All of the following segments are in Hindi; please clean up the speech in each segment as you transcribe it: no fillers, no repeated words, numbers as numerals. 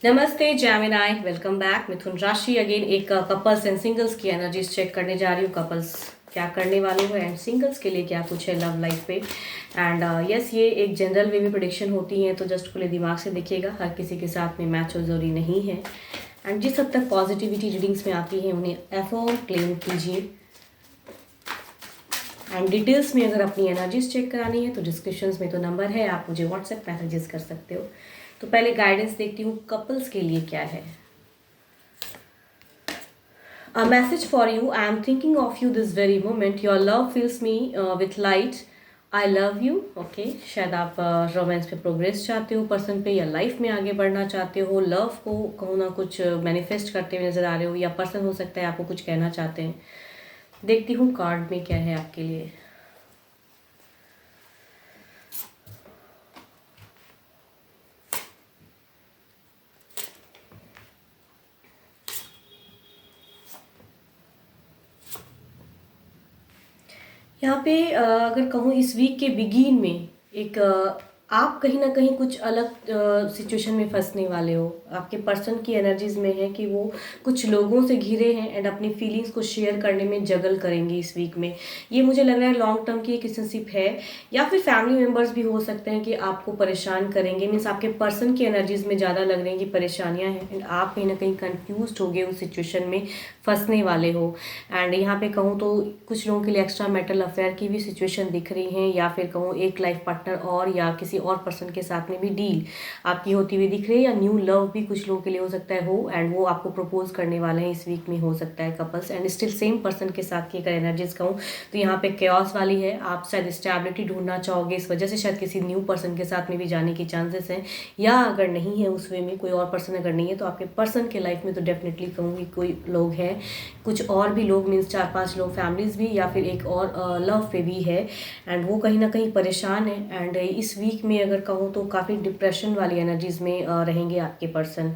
नमस्ते जैमिनाई, वेलकम बैक। मिथुन राशि अगेन एक कपल्स एंड सिंगल्स की एनर्जीज चेक करने जा रही हूँ। कपल्स क्या करने वाले हो एंड सिंगल्स के लिए क्या कुछ है लव लाइफ पे। एंड यस, ये एक जनरल वे में प्रोडिक्शन होती है, तो जस्ट खुले दिमाग से देखिएगा, हर किसी के साथ में मैच हो जरूरी नहीं है। एंड जिस हद तक पॉजिटिविटी रीडिंग्स में आती है उन्हें अफर्म क्लेम कीजिए। एंड डिटेल्स में अगर अपनी एनर्जीज चेक करानी है तो डिस्क्रिप्शंस में तो नंबर है, आप मुझे व्हाट्सएप मैसेजेस कर सकते हो। तो पहले गाइडेंस देखती हूँ कपल्स के लिए क्या है। A message for you. I am thinking of you this very moment. Your love fills me with light. I love you. Okay, शायद आप रोमांस पे प्रोग्रेस चाहते हो पर्सन पे, या लाइफ में आगे बढ़ना चाहते हो, लव को कहूँ ना कुछ मैनिफेस्ट करते हुए नजर आ रहे हो, या पर्सन हो सकता है आपको कुछ कहना चाहते हैं। देखती हूँ कार्ड में क्या है आपके लिए। यहाँ पे अगर कहूँ इस वीक के बिगिन में एक आप कहीं ना कहीं कुछ अलग सिचुएशन में फंसने वाले हो। आपके पर्सन की एनर्जीज में है कि वो कुछ लोगों से घिरे हैं एंड अपनी फीलिंग्स को शेयर करने में जगल करेंगे इस वीक में। ये मुझे लग रहा है लॉन्ग टर्म की एक रिलेशनशिप है, या फिर फैमिली मेम्बर्स भी हो सकते हैं कि आपको परेशान करेंगे। मीन्स आपके पर्सन की एनर्जीज में ज़्यादा लग रही है कि परेशानियां हैं एंड आप कहीं ना कहीं कन्फ्यूज हो गए उस सिचुएशन में फंसने वाले हो। एंड यहाँ पे कहूँ तो कुछ लोगों के लिए एक्स्ट्रा मैरिटल अफेयर की भी सिचुएशन दिख रही है, या फिर कहूँ एक लाइफ पार्टनर और या किसी और पर्सन के साथ में भी डील आपकी होती हुई दिख रही है, या न्यू लव भी कुछ लोगों के लिए हो सकता है हो, एंड वो आपको प्रपोज करने वाले हैं इस वीक में, हो सकता है couples. And still same person के साथ की अगर एनर्जीज कहूँ तो यहाँ पे क्योस वाली है। आप शायद स्टेबिलिटी ढूंढना चाहोगे, इस वजह से शायद किसी न्यू पर्सन के साथ में भी जाने की चांसेस हैं, या अगर नहीं है उस वे में कोई और पर्सन अगर नहीं है तो आपके पर्सन के लाइफ में तो डेफिनेटली कहूँगी कोई लोग हैं, कुछ और भी लोग, मीन्स 4-5 लोग, फैमिलीज भी, या फिर एक और लव पे भी है। एंड वो कहीं ना कहीं परेशान है। एंड इस वीक में अगर कहूँ तो काफ़ी डिप्रेशन वाली एनर्जीज में रहेंगे आपके पर्सन।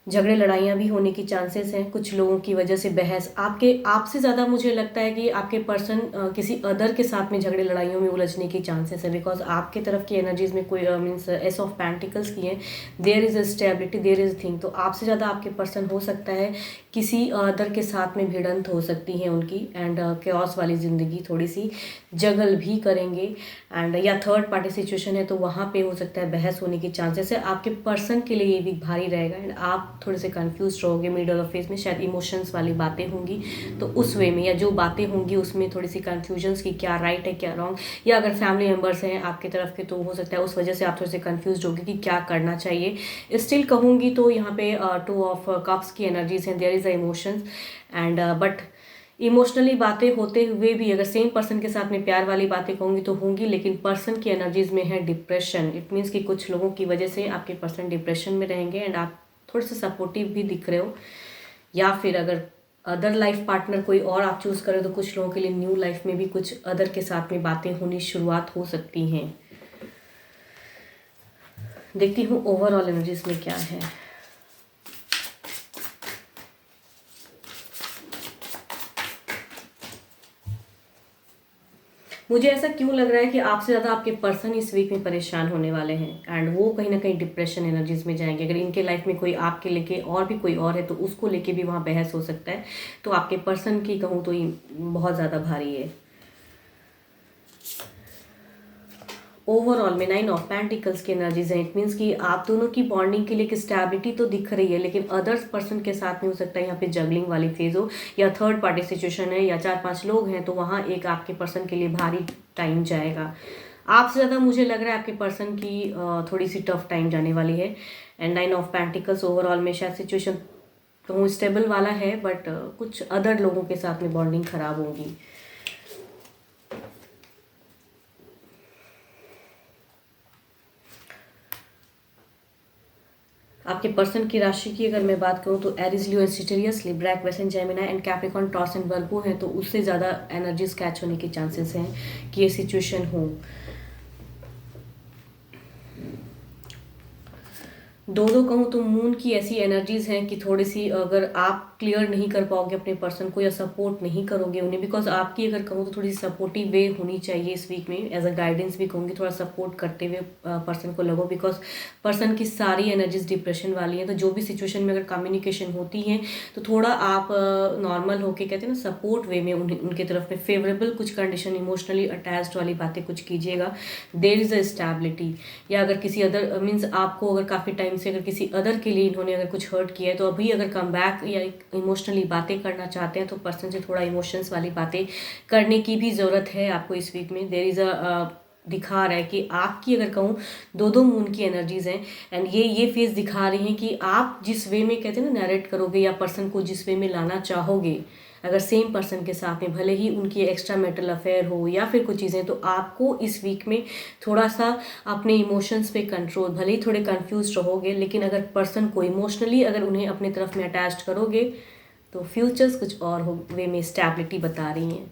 झगड़े लड़ाइयाँ भी होने की चांसेस हैं, कुछ लोगों की वजह से बहस, आपके आपसे ज़्यादा मुझे लगता है कि आपके पर्सन किसी अदर के साथ में झगड़े लड़ाइयों में उलझने की चांसेस है, बिकॉज आपके तरफ की एनर्जीज में कोई मीन्स एस ऑफ पेंटिकल्स की है, there is a stability, there is thing. तो आपसे ज़्यादा आपके पर्सन हो सकता है किसी अदर के साथ में भिड़ंत हो सकती है उनकी, एंड क्योस वाली ज़िंदगी थोड़ी सी जगल भी करेंगे। एंड या थर्ड पार्टी सिचुएशन है तो वहाँ पे हो सकता है बहस होने की चांसेस है। आपके पर्सन के लिए ये वीक भारी रहेगा एंड आप थोड़े से कंफ्यूज रहोगे मिडल ऑफ फेज में, शायद इमोशंस वाली बातें होंगी तो उस वे में, या जो बातें होंगी उसमें थोड़ी सी कंफ्यूजन्स की क्या राइट है क्या रॉन्ग, या अगर फैमिली मेम्बर्स हैं आपके तरफ के तो हो सकता है उस वजह से आप थोड़े से कंफ्यूज होगे कि क्या करना चाहिए। स्टिल कहूँगी तो यहाँ पे 2 ऑफ कप्स की एनर्जीज हैं, there is a emotions and but emotionally बातें होते हुए भी अगर सेम पर्सन के साथ में प्यार वाली बातें कहूँगी तो होंगी, लेकिन पर्सन की एनर्जीज में है डिप्रेशन। इट मीन्स कि कुछ लोगों की वजह से आपके पर्सन डिप्रेशन में रहेंगे एंड आप थोड़े से सपोर्टिव भी दिख रहे हो, या फिर अगर अदर लाइफ पार्टनर कोई और आप चूज करें तो कुछ लोगों के लिए न्यू लाइफ में भी कुछ अदर के साथ में बातें होनी शुरुआत हो सकती हैं। देखती हूँ ओवरऑल एनर्जीज में क्या है। मुझे ऐसा क्यों लग रहा है कि आपसे ज़्यादा आपके पर्सन इस वीक में परेशान होने वाले हैं एंड वो कहीं ना कहीं डिप्रेशन एनर्जीज में जाएंगे। अगर इनके लाइफ में कोई आपके लेके और भी कोई और है तो उसको लेके भी वहाँ बहस हो सकता है। तो आपके पर्सन की कहूँ तो ये बहुत ज़्यादा भारी है। ओवरऑल में 9 ऑफ पेंटिकल्स की एनर्जीज हैं। इट मीन्स कि आप दोनों की बॉन्डिंग के लिए एक स्टेबिलिटी तो दिख रही है, लेकिन अदर्स पर्सन के साथ में हो सकता है यहाँ पे जगलिंग वाली फेज हो, या थर्ड पार्टी सिचुएशन है, या 4-5 लोग हैं तो वहाँ एक आपके पर्सन के लिए भारी टाइम जाएगा। आपसे ज़्यादा मुझे लग रहा है आपके पर्सन की थोड़ी सी टफ टाइम जाने वाली है। एंड 9 ऑफ पेंटिकल्स ओवरऑल में शायद सिचुएशन तो स्टेबल वाला है, बट कुछ अदर लोगों के साथ में बॉन्डिंग खराब होगी। आपके पर्सन की राशि की अगर मैं बात करूं तो Aries, Leo, Sagittarius, Libra, Aquarius, Gemini and Capricorn, Taurus and Virgo है, तो उससे ज़्यादा एनर्जीज कैच होने के चांसेस हैं कि ये सिचुएशन हो। दो कहूँ तो मून की ऐसी एनर्जीज हैं कि थोड़ी सी अगर आप क्लियर नहीं कर पाओगे अपने पर्सन को या सपोर्ट नहीं करोगे उन्हें, बिकॉज आपकी अगर कहूँ तो थोड़ी सी सपोर्टिव वे होनी चाहिए इस वीक में, एज अ गाइडेंस भी कहूँगी, थोड़ा सपोर्ट करते हुए पर्सन को लगो, बिकॉज पर्सन की सारी एनर्जीज डिप्रेशन वाली है। तो जो भी सिचुएशन में अगर कम्युनिकेशन होती है तो थोड़ा आप नॉर्मल होके कहते हैं ना सपोर्ट वे में उनके तरफ में फेवरेबल कुछ कंडीशन, इमोशनली अटैच्ड वाली बातें कुछ कीजिएगा। There is a stability. या अगर किसी अदर मीन्स आपको अगर काफ़ी टाइम से अगर किसी अदर के लिए इन्होंने अगर कुछ हर्ट किया है तो अभी अगर कम बैक या इमोशनली बातें करना चाहते हैं तो पर्सन से थोड़ा इमोशंस वाली बातें करने की भी ज़रूरत है आपको इस वीक में। देयर इज़ अ दिखा रहा है कि आपकी अगर कहूँ दो मून की एनर्जीज हैं एंड ये फेज दिखा रही हैं कि आप जिस वे में कहते हैं ना नैरेट करोगे या पर्सन को जिस वे में लाना चाहोगे, अगर सेम पर्सन के साथ में भले ही उनकी एक्स्ट्रा मैरिटल अफेयर हो या फिर कुछ चीज़ें, तो आपको इस वीक में थोड़ा सा अपने इमोशंस पे कंट्रोल, भले ही थोड़े कंफ्यूज रहोगे लेकिन अगर पर्सन को इमोशनली अगर उन्हें अपने तरफ में अटैच करोगे तो फ्यूचर्स कुछ और हो वे में स्टेबिलिटी बता रही हैं।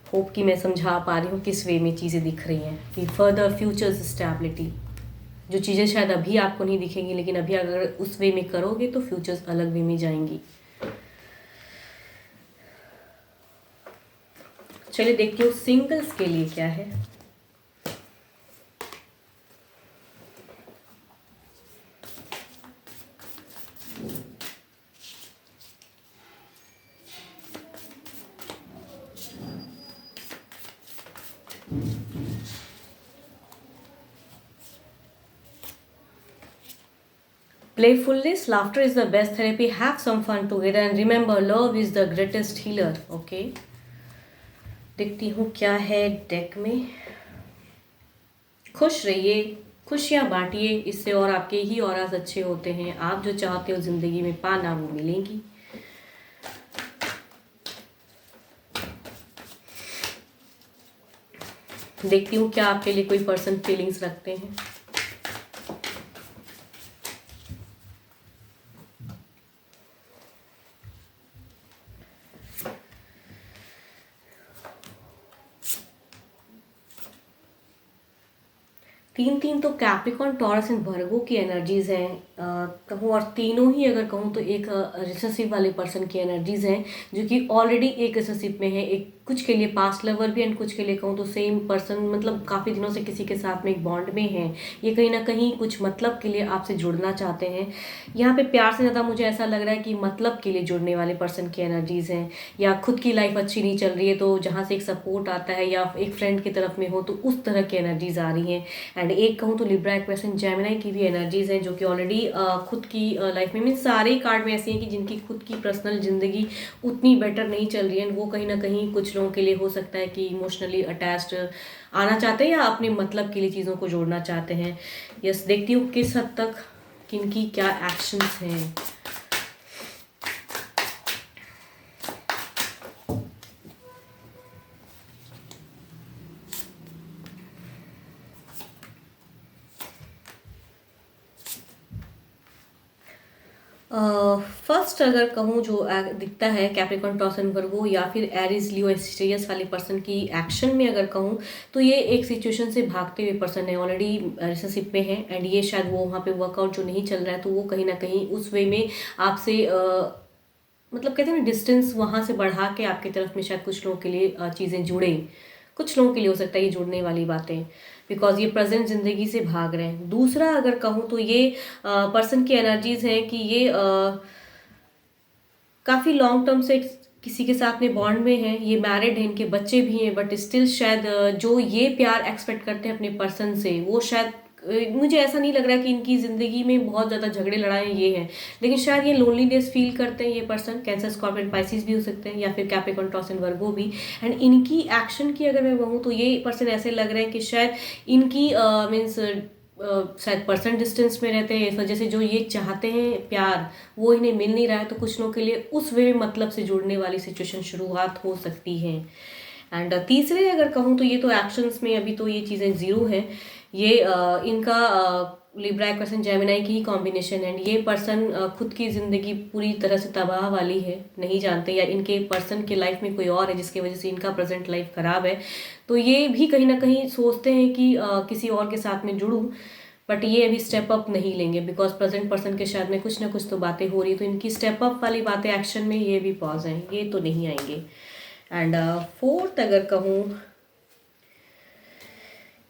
होप कि मैं समझा पा रही हूँ किस वे में चीज़ें दिख रही हैं कि फर्दर फ्यूचर्स स्टेबिलिटी, जो चीज़ें शायद अभी आपको नहीं दिखेंगी लेकिन अभी अगर उस वे में करोगे तो फ्यूचर्स अलग वे में जाएंगी। चलिए देखती हूँ सिंगल्स के लिए क्या है। Playfulness, laughter is the best therapy. Have some fun together and remember, love is the greatest healer. Okay. देखती हूँ क्या है डेक में। खुश रहिए, खुशियाँ बांटिए, इससे और आपके ही ऑरास अच्छे होते हैं। आप जो चाहते हो जिंदगी में पाना वो मिलेंगी। देखती हूँ क्या आपके लिए कोई पर्सन फीलिंग्स रखते हैं। तीन तो कैप्रिकॉन, टॉरस एंड वर्गो की एनर्जीज हैं कहूँ, और तीनों ही अगर कहूँ तो एक रिलेशनशिप वाले पर्सन की एनर्जीज हैं जो कि ऑलरेडी एक रिलेशनशिप में है। एक कुछ के लिए पास्ट लवर भी एंड कुछ के लिए कहूँ तो सेम पर्सन, मतलब काफ़ी दिनों से किसी के साथ में एक बॉन्ड में है। ये कहीं ना कहीं कुछ मतलब के लिए आपसे जुड़ना चाहते हैं। यहाँ पे प्यार से ज़्यादा मुझे ऐसा लग रहा है कि मतलब के लिए जुड़ने वाले पर्सन की एनर्जीज हैं, या खुद की लाइफ अच्छी नहीं चल रही है तो जहाँ से एक सपोर्ट आता है या एक फ्रेंड की तरफ में हो तो उस तरह की एनर्जीज आ रही हैं। एंड एक कहूँ तो लिब्रा, एक्वेरियस एंड जेमिनी की भी एनर्जीज हैं जो कि ऑलरेडी खुद की लाइफ में, मीन सारे कार्ड में ऐसे हैं कि जिनकी खुद की पर्सनल जिंदगी उतनी बेटर नहीं चल रही है। वो कहीं ना कहीं कुछ लोगों के लिए हो सकता है कि इमोशनली अटैच्ड आना चाहते हैं या अपने मतलब के लिए चीज़ों को जोड़ना चाहते हैं। यस, देखती हूँ किस हद तक किनकी क्या एक्शंस हैं। फर्स्ट अगर कहूँ जो दिखता है कैप्रिकॉन, टॉरस एंड वर्गो या फिर एरीज, लियो, एस्टेरियस वाले पर्सन की एक्शन में अगर कहूँ तो ये एक सिचुएशन से भागते हुए पर्सन है, ऑलरेडी रिलेशनशिप में है एंड ये शायद वो वहाँ पे वर्कआउट जो नहीं चल रहा है तो वो कहीं ना कहीं उस वे में आपसे मतलब कहते हैं ना डिस्टेंस वहाँ से बढ़ा के आपकी तरफ में शायद कुछ लोगों के लिए चीज़ें जुड़े, कुछ लोगों के लिए हो सकता है ये जुड़ने वाली बातें, बिकॉज ये प्रेजेंट जिंदगी से भाग रहे हैं। दूसरा अगर कहूँ तो ये पर्सन की एनर्जीज हैं कि ये काफ़ी लॉन्ग टर्म से किसी के साथ में बॉन्ड में है, ये मैरिड है, इनके बच्चे भी हैं, बट स्टिल शायद जो ये प्यार एक्सपेक्ट करते हैं अपने पर्सन से वो शायद मुझे ऐसा नहीं लग रहा कि इनकी ज़िंदगी में बहुत ज़्यादा झगड़े लड़ाई ये हैं, लेकिन शायद ये लोनलीनेस फील करते हैं ये पर्सन। कैंसर, स्कॉर्पियन, पाइसिस भी हो सकते हैं या फिर कैप्रिकॉन, टॉरस एंड वर्गो भी। एंड इनकी एक्शन की अगर मैं कहूँ तो ये पर्सन ऐसे लग रहे हैं कि शायद इनकी मीन्स शायद पर्सन डिस्टेंस में रहते हैं, इस वजह से जो ये चाहते हैं प्यार वो इन्हें मिल नहीं रहा है, तो कुछ लोगों के लिए उस वे में मतलब से जुड़ने वाली सिचुएशन शुरुआत हो सकती है। एंड तीसरे अगर कहूँ तो ये तो एक्शंस में अभी तो ये चीज़ें ज़ीरो है। ये इनका लिब्रा, एक्वेरियस एंड जेमिनी की ही कॉम्बिनेशन है। ये पर्सन खुद की ज़िंदगी पूरी तरह से तबाह वाली है, नहीं जानते, या इनके पर्सन के लाइफ में कोई और है जिसकी वजह से इनका प्रेजेंट लाइफ ख़राब है, तो ये भी कहीं ना कहीं सोचते हैं कि किसी और के साथ में जुड़ूं, बट ये अभी स्टेप अप नहीं लेंगे, बिकॉज प्रेजेंट पर्सन के शायद में कुछ ना कुछ तो बातें हो रही है, तो इनकी स्टेप अप वाली बातें एक्शन में ये भी पॉज हैं, ये तो नहीं आएंगे। एंड फोर्थ अगर कहूँ,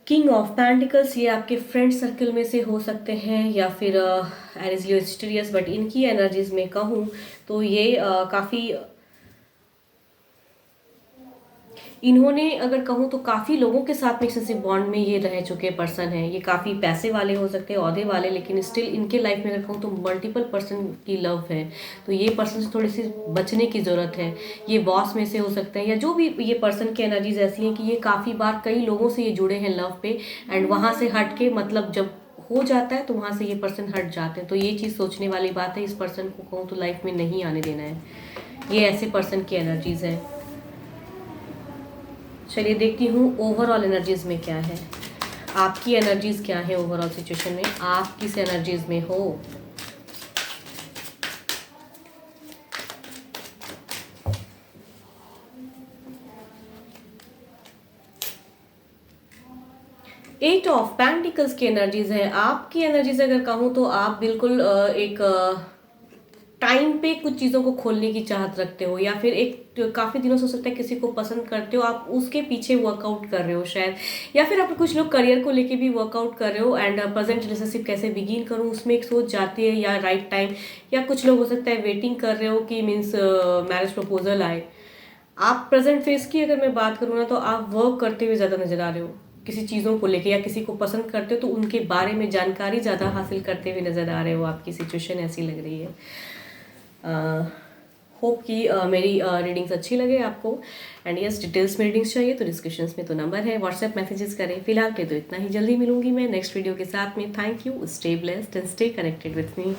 किंग ऑफ पेंटिकल्स, ये आपके फ्रेंड सर्कल में से हो सकते हैं या फिर एरिजियो स्टीरियस, बट इनकी एनर्जीज में कहूँ तो ये काफ़ी, इन्होंने अगर कहूँ तो काफ़ी लोगों के साथ में रिलेशनशिप बॉन्ड में ये रह चुके पर्सन हैं। ये काफ़ी पैसे वाले हो सकते हैं, ओहदे वाले, लेकिन स्टिल इनके लाइफ में अगर कहूँ तो मल्टीपल पर्सन की लव है। तो ये पर्सन से थोड़ी सी बचने की ज़रूरत है। ये बॉस में से हो सकते हैं, या जो भी ये पर्सन की एनर्जीज ऐसी हैं कि ये काफ़ी बार कई लोगों से ये जुड़े हैं लव पे, एंड वहाँ से हट के, मतलब जब हो जाता है तो वहाँ से ये पर्सन हट जाते हैं। तो ये चीज़ सोचने वाली बात है, इस पर्सन को कहूँ तो लाइफ में नहीं आने देना है। ये ऐसे पर्सन की एनर्जीज है। चलिए देखती हूँ ओवरऑल एनर्जीज में क्या है, आपकी एनर्जीज क्या है ओवरऑल सिचुएशन में, आप किस एनर्जीज में हो। एट ऑफ पेंटिकल्स की एनर्जीज है। आपकी एनर्जीज अगर कहूँ तो आप बिल्कुल एक टाइम पे कुछ चीज़ों को खोलने की चाहत रखते हो, या फिर एक काफ़ी दिनों से हो सकता है किसी को पसंद करते हो, आप उसके पीछे वर्कआउट कर रहे हो शायद, या फिर आप कुछ लोग करियर को लेके भी वर्कआउट कर रहे हो, एंड प्रेजेंट रिलेशनशिप कैसे बिगिन करूँ उसमें एक सोच जाती है, या राइट टाइम, या कुछ लोग हो सकता है वेटिंग कर रहे हो कि मीन्स मैरिज प्रपोजल आए। आप प्रेजेंट फेस की अगर मैं बात करूँ ना, तो आप वर्क करते हुए ज़्यादा नजर आ रहे हो किसी चीज़ों को लेके, या किसी को पसंद करते हो तो उनके बारे में जानकारी ज़्यादा हासिल करते हुए नजर आ रहे हो। आपकी सिचुएशन ऐसी लग रही है। होप कि मेरी रीडिंग्स अच्छी लगे आपको। एंड यस, डिटेल्स में रीडिंग्स चाहिए तो डिस्क्रिप्शंस में तो नंबर है, व्हाट्सएप मैसेजेस करें। फिलहाल पे तो इतना ही, जल्दी मिलूंगी मैं नेक्स्ट वीडियो के साथ में। Thank you, stay blessed and stay connected with me.